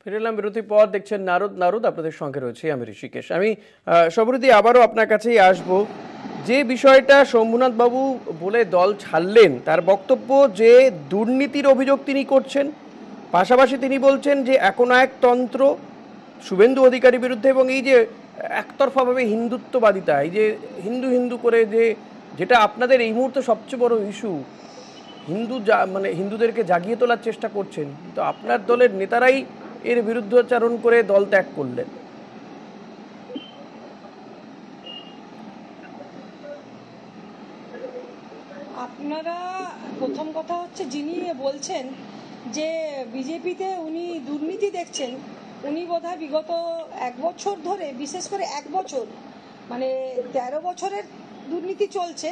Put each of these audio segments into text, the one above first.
ফিরে এলাম বিরতির পর। দেখছেন নারদ, আপনাদের সঙ্গে রয়েছে আমি ঋষিকেশ। আমি সবরীদি আবারও আপনার কাছেই আসবো। যে বিষয়টা শম্ভুনাথ বাবু বলে দল ছাড়লেন, তার বক্তব্য যে দুর্নীতির অভিযোগ তিনি করছেন, পাশাপাশি তিনি বলছেন যে একনায়কতন্ত্র শুভেন্দু অধিকারীর বিরুদ্ধে, এবং এই যে একতরফাভাবে হিন্দুত্ববাদিতা, এই যে হিন্দু হিন্দু করে যেটা আপনাদের এই মুহূর্তে সবচেয়ে বড় ইস্যু, মানে হিন্দুদেরকে জাগিয়ে তোলার চেষ্টা করছেন, তো আপনার দলের নেতারাই এর বিরুদ্ধাচরণ করে দল ত্যাগ করলেন। আপনারা প্রথম কথা হচ্ছে, যিনি বলছেন যে বিজেপিতে উনি দুর্নীতি দেখছেন, উনি বোধহয় বিগত 1 বছর ধরে, বিশেষ করে 1 বছর মানে 13 বছরের দুর্নীতি চলছে,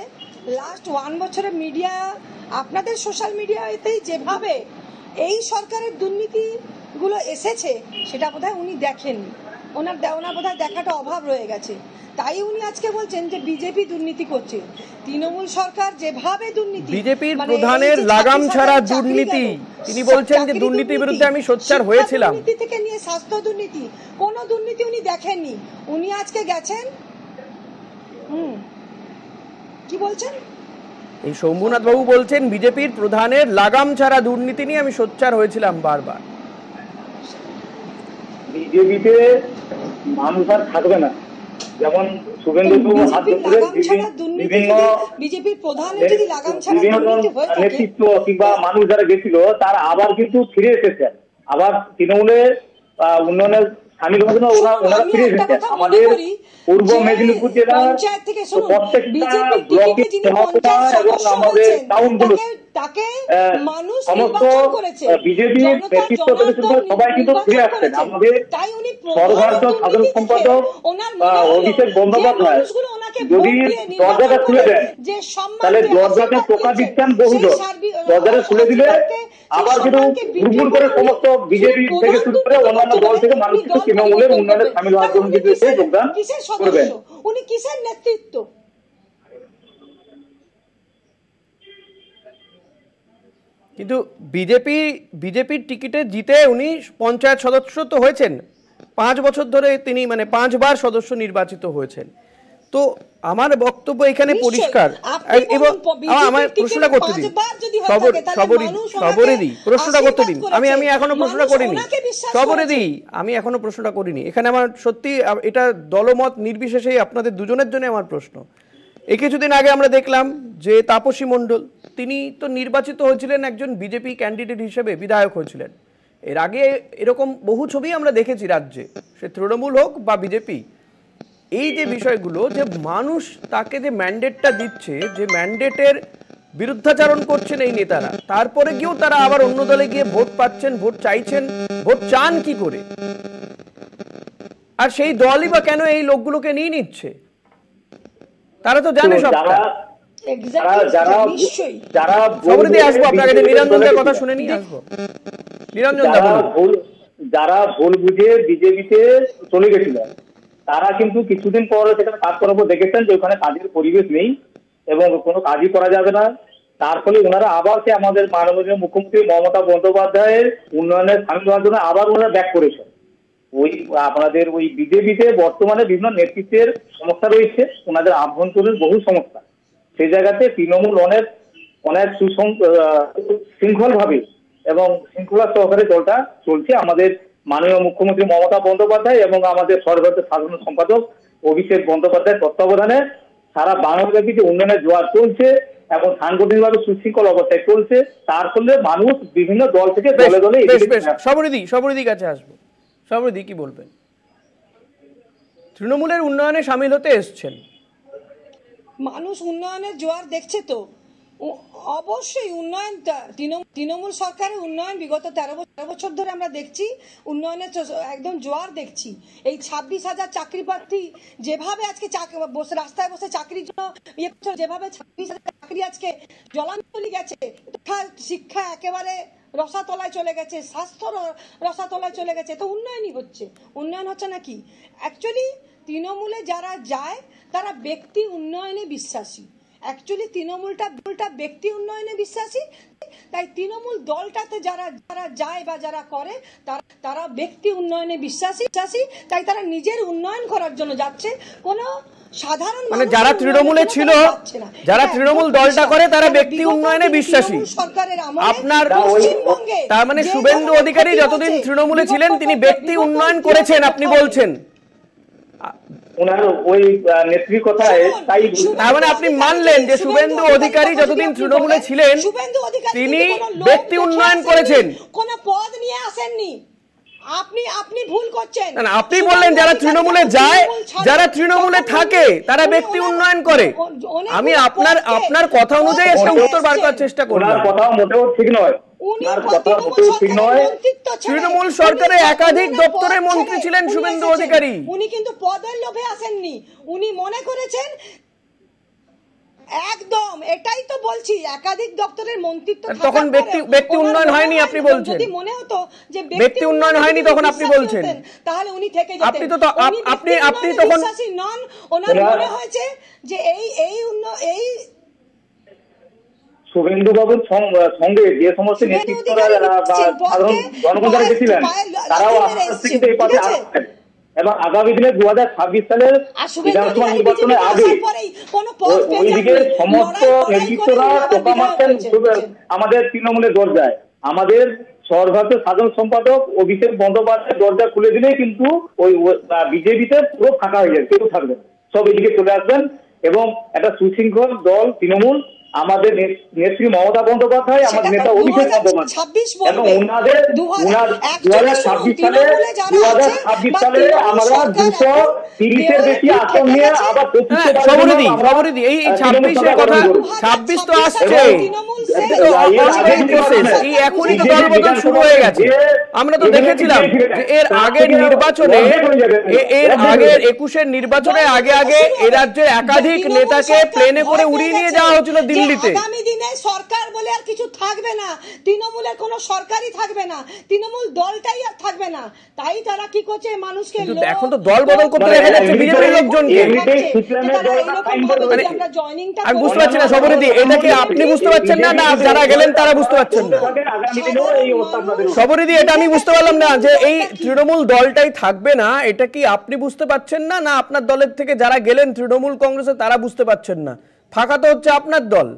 লাস্ট 1 বছরের মিডিয়া, আপনাদের সোশ্যাল মিডিয়াতেই যেভাবে এই সরকারের দুর্নীতিগুলো এসেছে সেটা বোধহয় উনি দেখেননি, ওনার বোধহয় দেখাটা অভাব রয়ে গেছে। তাই উনি আজকে বলছেন যে বিজেপি দুর্নীতি করছে। তৃণমূল সরকার যেভাবে দুর্নীতি, বিজেপির প্রধানের লাগাম ছাড়া দুর্নীতি, তিনি বলছেন যে দুর্নীতির বিরুদ্ধে আমি সোচ্চার হয়েছিলাম। দুর্নীতি থেকে নিয়ে স্বাস্থ্য দুর্নীতি, কোনো দুর্নীতি উনি দেখেননি। উনি আজকে গেছেন, কি বলছেন, এই শম্ভুনাথ বাবু বলছেন বিজেপির প্রধানের লাগাম ছাড়া দুর্নীতি নিয়ে আমি সোচ্চার হয়েছিলাম বারবার। বিজেপিতে মানুষ আর থাকবে না, যেমন শুভেন্দু বিভিন্ন নেতৃত্ব কিংবা মানুষ যারা গেছিল তারা আবার কিন্তু ফিরে এসেছেন, আবার তৃণমূলের উন্নয়নের সামিল হবেন, ওনারা ফিরে এসেছেন। আমাদের পূর্ব মেদিনীপুর জেলার প্রত্যেকটা ব্লকে এবং আমাদের টাউনগুলো সমস্ত বিজেপি নেতৃত্ব থেকে শুরু করে সবাই কিন্তু ফিরে আসছেন। আমাদের সর্বভারতীয় সাধারণ সম্পাদক অভিষেক বন্দ্যোপাধ্যায় যদি দরজাটা খুলে দেন, তাহলে দরজাতে টোকা দিচ্ছেন বহুজন, দরজাটা খুলে দিলে আবার কিন্তু ভুল করে সমস্ত বিজেপি থেকে শুরু করে অন্যান্য দল থেকে মানুষ কিন্তু তৃণমূলের উন্নয়নে সামিল হওয়ার জন্য কিন্তু যোগদান করবেন। উনি কিসের নেতৃত্ব? কিন্তু বিজেপির টিকিটে জিতে উনি পঞ্চায়েত সদস্য তো হয়েছেন, 5 বছর ধরে তিনি মানে 5 বার সদস্য নির্বাচিত হয়েছেন। তো আমার বক্তব্য এখানে পরিষ্কার, এবং আমার প্রশ্নটা করতে দিন, সবরেদি প্রশ্নটা করতে দিন। আমি এখনো প্রশ্নটা করিনি, সবরেদি আমি এখনো প্রশ্নটা করিনি। এখানে আমার সত্যি এটা দলমত নির্বিশেষেই আপনাদের দুজনের জন্য আমার প্রশ্ন। এই কিছুদিন আগে আমরা দেখলাম যে তাপসী মণ্ডল, তিনি তো নির্বাচিত হয়েছিলেন একজন বিজেপি ক্যান্ডিডেট হিসেবে, বিধায়ক হয়েছিলেন। এর আগে এরকম বহু ছবি আমরা দেখেছি রাজ্যে, সে তৃণমূল হোক বা বিজেপি। এই যে বিষয়গুলো, যে মানুষ তাকে যে ম্যান্ডেটটা দিচ্ছে, যে ম্যান্ডেটের বিরুদ্ধাচরণ করছেন এই নেতারা, তারপরে গিয়েও তারা আবার অন্য দলে গিয়ে ভোট পাচ্ছেন, ভোট চাইছেন, ভোট চান কি করে? আর সেই দলই বা কেন এই লোকগুলোকে নিয়ে নিচ্ছে? তারা তো জানে সবটা। যারা ভুল বুঝে বিজেপিতে চলে গেছিলেন, তারা কিন্তু কিছুদিন পর সেখানে কাজ করার পর দেখেছেন যে ওখানে কাজের পরিবেশ নেই এবং কোনো কাজই করা যাবে না। তার ফলে ওনারা আবার সে আমাদের মাননীয় মুখ্যমন্ত্রী মমতা বন্দ্যোপাধ্যায়ের উন্নয়নে সামিল হওয়ার জন্য আবার ওনারা ব্যাক করেছেন। ওই আপনাদের ওই বিজেপিতে বর্তমানে বিভিন্ন নেতৃত্বের সমস্যা রয়েছে, ওনাদের আভ্যন্তরীণ বহু সমস্যা। সেই জায়গাতে তৃণমূল অনেক শৃঙ্খল ভাবে এবং শৃঙ্খলা সহকারে দলটা চলছে। আমাদের মাননীয় মুখ্যমন্ত্রী মমতা বন্দ্যোপাধ্যায় এবং আমাদের সর্বভারতীয় সাধারণ সম্পাদক অভিষেক বন্দ্যোপাধ্যায়ের তত্ত্বাবধানে সারা বাংলাদেশে যে উন্নয়নের জোয়ার চলছে এবং সাংগঠনিকভাবে সুশৃঙ্খল অবস্থায় চলছে। তার ফলে মানুষ বিভিন্ন দল থেকে দলে দলে সবরীদি কাছে আসবো। সবরীদি কি বলবেন? তৃণমূলের উন্নয়নে সামিল হতে এসছেন, মানুষ উন্নয়নের জোয়ার দেখছে তো অবশ্যই। উন্নয়ন, তৃণমূল সরকারের উন্নয়ন বিগত 13 বছর ধরে আমরা দেখছি, উন্নয়নের একদম জোয়ার দেখছি। এই 26,000 চাকরি প্রার্থী যেভাবে আজকে রাস্তায় বসে চাকরির জন্য যেভাবে 26,000 চাকরি আজকে জলাঞ্জলি গেছে, শিক্ষা একেবারে রসাতলায় চলে গেছে, স্বাস্থ্য রসাতলায় চলে গেছে, তো উন্নয়নই হচ্ছে। উন্নয়ন হচ্ছে নাকি? অ্যাকচুয়ালি তৃণমূলে যারা যায় তারা ব্যক্তি উন্নয়নে বিশ্বাসী অ্যাকচুয়ালি তৃণমূলটা ব্যক্তি উন্নয়নে বিশ্বাসী, তাই তৃণমূল দলটাতে যারা যায় বা যারা করে তারা ব্যক্তি উন্নয়নে বিশ্বাসী, তাই তারা নিজের উন্নয়ন করার জন্য যাচ্ছে। কোনো সাধারণ মানে যারা তৃণমূলে ছিল, যারা তৃণমূল দলটা করে তারা ব্যক্তি উন্নয়নে বিশ্বাসী। আপনার তার মানে শুভেন্দু অধিকারী যতদিন তৃণমূলে ছিলেন তিনি ব্যক্তি উন্নয়ন করেছেন আপনি বলছেন। ওনার ওই নেত্রীর কথায় তাই তার মানে আপনি মানলেন যে শুভেন্দু অধিকারী যতদিন তৃণমূলে ছিলেন তিনি ব্যক্তি উন্নয়ন করেছেন, কোন পদ নিয়ে আসেননি। আপনি ভুল করছেন। না, আপনি বললেন যারা তৃণমূলে যায়, যারা তৃণমূলে থাকে তারা ব্যক্তি উন্নয়ন করে। আমি আপনার কথা অনুযায়ী একটা উত্তর বার করার চেষ্টা করলাম। ওনার কথা মোটেও ঠিক নয়, ওনার কথা মোটেও ঠিক নয়। তৃণমূল সরকারে একাধিক দপ্তরের মন্ত্রী ছিলেন শুভেন্দু অধিকারী। উনি কিন্তু পদের লোভে আসেননি, উনি মনে করেছেন একদম, এটাই তো বলছি, একাধিক দপ্তরের মন্ত্রিত্ব তখন ব্যক্তি উন্নয়ন হয়নি আপনি বলছেন। যদি মনে হতো যে ব্যক্তি উন্নয়ন হয়নি তখন আপনি বলছেন, তাহলে উনি থেকে যেতেন। আপনি তখন বিশ্বাসী নন। ওনার মনে হয়েছে যে এই শুভেন্দু বাবুর সঙ্গে যে সমস্ত নেতৃত্বরা সাধারণ জনগণ যারা গেছিলেন তারাও আস্তে আস্তে এই পথে আসছেন এবং আগামী দিনে 2026 সালের বিধানসভা নির্বাচনের আগে ওইদিকে সমস্ত নেতৃত্বরা টোকা মারছেন আমাদের তৃণমূলের দরজায়। আমাদের সর্বভারতীয় সাধারণ সম্পাদক অভিষেক বন্দ্যোপাধ্যায় দরজা খুলে দিলেই কিন্তু ওই বিজেপিতে পুরো ফাঁকা হয়ে যাবে, কেউ থাকবে না, সব এদিকে চলে আসবেন এবং একটা সুশৃঙ্খল দল তৃণমূল, আমাদের নেত্রী মমতা বন্দ্যোপাধ্যায়, আমাদের নেতা অভিষেক বন্দ্যোপাধ্যায় এবং ওনাদের 2026 সালে আমরা 230-এর বেশি আসন নিয়ে আবার সবরিদি এই 26-এর কথা, 26 তো আসছে, এই এখনই তো দলবদল শুরু হয়ে গেছে। আমরা তো দেখেছিলাম যে এর আগের 21-এর নির্বাচনে আগে এ রাজ্যের একাধিক নেতাকে প্লেনে করে উড়িয়ে নিয়ে যাওয়া হচ্ছিল দিল্লিতে। আগামী দিনে সরকার বলে আর কিছু থাকবে না, তৃণমূলের কোনো সরকারই থাকবে না, তৃণমূল দলটাই আর থাকবে না। তাই তারা কি করছে, মানুষকে এখন তো দল বদল করতে দেখা যাচ্ছে বিজেপির লোকজনকে। আমি বুঝতে পারছি না সবরিদি, এটা কি আপনি বুঝতে পারছেন না, না যারা গেলেন তারা বুঝতে পারছেন না? সবরিদি, এটা আমি বুঝতে পারলাম না যে এই তৃণমূল দলটাই থাকবে না, এটা কি আপনি বুঝতে পারছেন না, না আপনার দলের থেকে যারা গেলেন তৃণমূল কংগ্রেসে তারা বুঝতে পারছেন না? ফাঁকা তো হচ্ছে আপনার দল,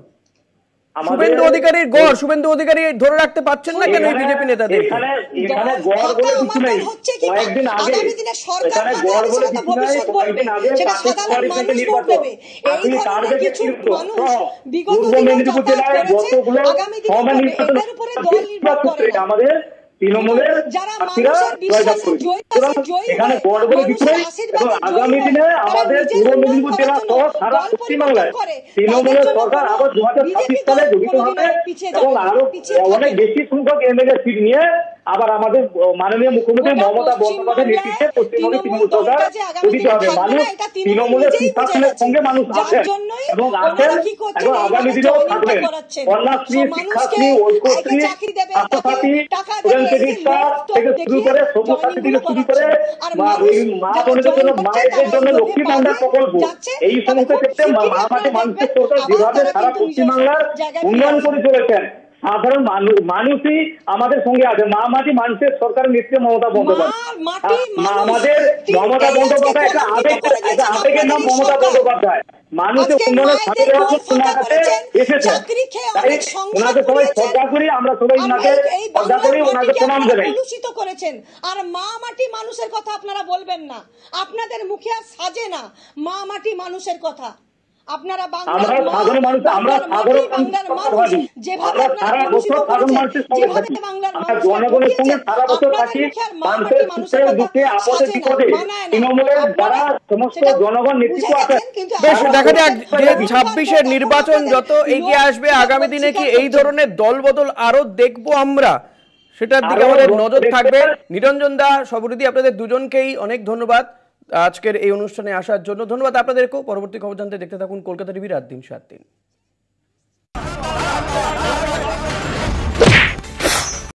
শুভেন্দু অধিকারীর গড়, শুভেন্দু অধিকারী ধরে রাখতে পারছেন না কেন বিজেপি নেতাদের? এখানে গড় বলে কিছু নেই, কয়েকদিন আগে এখানে গড় বলে কিছু নেই, কয়েকদিন আগে নির্বাচন আপনি তার নেতৃত্ব পূর্ব মেদিনীপুর জেলায় যতগুলো সভা নির্বাচন আমাদের তৃণমূলের প্রার্থীরা জয়লাভ করেছে। এখানে গড় বলে কিছু নেই এবং আগামী দিনে আমাদের পূর্ব মেদিনীপুর জেলা সহ সারা পশ্চিমবাংলায় তৃণমূলের সরকার আবার 2026 সালে গঠিত হবে এবং আরো অনেক বেশি সংখ্যক এমএলএ সিট নিয়ে আবার আমাদের মাননীয় মুখ্যমন্ত্রী মমতা বন্দ্যোপাধ্যায়ের নেতৃত্বে পশ্চিমবঙ্গে তৃণমূল সরকার গঠিত হবে। মানুষ তৃণমূলের সুশাসনের সঙ্গে মানুষ আছেন এবং এবং আগামী দিনেও থাকবেন। কন্যাশ্রী, শিক্ষাশ্রী, ঐক্যশ্রী, স্বাস্থ্যসাথী, থেকে শুরু করে সবুজ সাথী থেকে শুরু করে মা বোনদের জন্য, মায়েদের জন্য লক্ষ্মী ভান্ডার প্রকল্প, এই সমস্ত ক্ষেত্রে মহামাটি মানুষের সরকার যেভাবে সারা পশ্চিমবাংলার উন্নয়ন করে চলেছেন, সাধারণ মানুষই আমাদের সঙ্গে আছে। মাটি মানুষের সরকারের নেত্রী মমতা বন্দ্যোপাধ্যায়, আমাদের মমতা বন্দ্যোপাধ্যায় একটা আবেগের নাম মমতা বন্দ্যোপাধ্যায়। মানুষের উন্নয়নের সাথে এসেছে, তাই ওনাকে সবাই শ্রদ্ধা করি, আমরা সবাই ওনাকে শ্রদ্ধা করি, ওনাকে প্রণাম জানাই। কলুষিত করেছেন আর মা মাটি মানুষের কথা আপনারা বলবেন না, আপনাদের মুখে আর সাজে না মা মাটি মানুষের কথা। আপনারা সাধারণ মানুষ, আমরা সাধারণ মানুষ, আমরা সারা বছর সাধারণ মানুষের সঙ্গে থাকি, আমরা জনগণের সঙ্গে সারা বছর থাকি, মানুষের সুখে দুঃখে আপদে বিপদে তৃণমূলের যারা সমস্ত জনগণ নেতৃত্ব আছেন। বেশ, দেখা যাক যে 26-এর নির্বাচন যত এগিয়ে আসবে আগামী দিনে কি এই ধরনের দল বদল আরো দেখবো আমরা, সেটার দিকে আমাদের নজর থাকবে। নিরঞ্জন দা, সবরিদি, আপনাদের দুজনকেই অনেক ধন্যবাদ আজকের এই অনুষ্ঠানে আসার জন্য। ধন্যবাদ আপনাদেরকেও। পরবর্তী খবর জানতে দেখতে থাকুন কলকাতা টিভি রাত 3 7 দিন।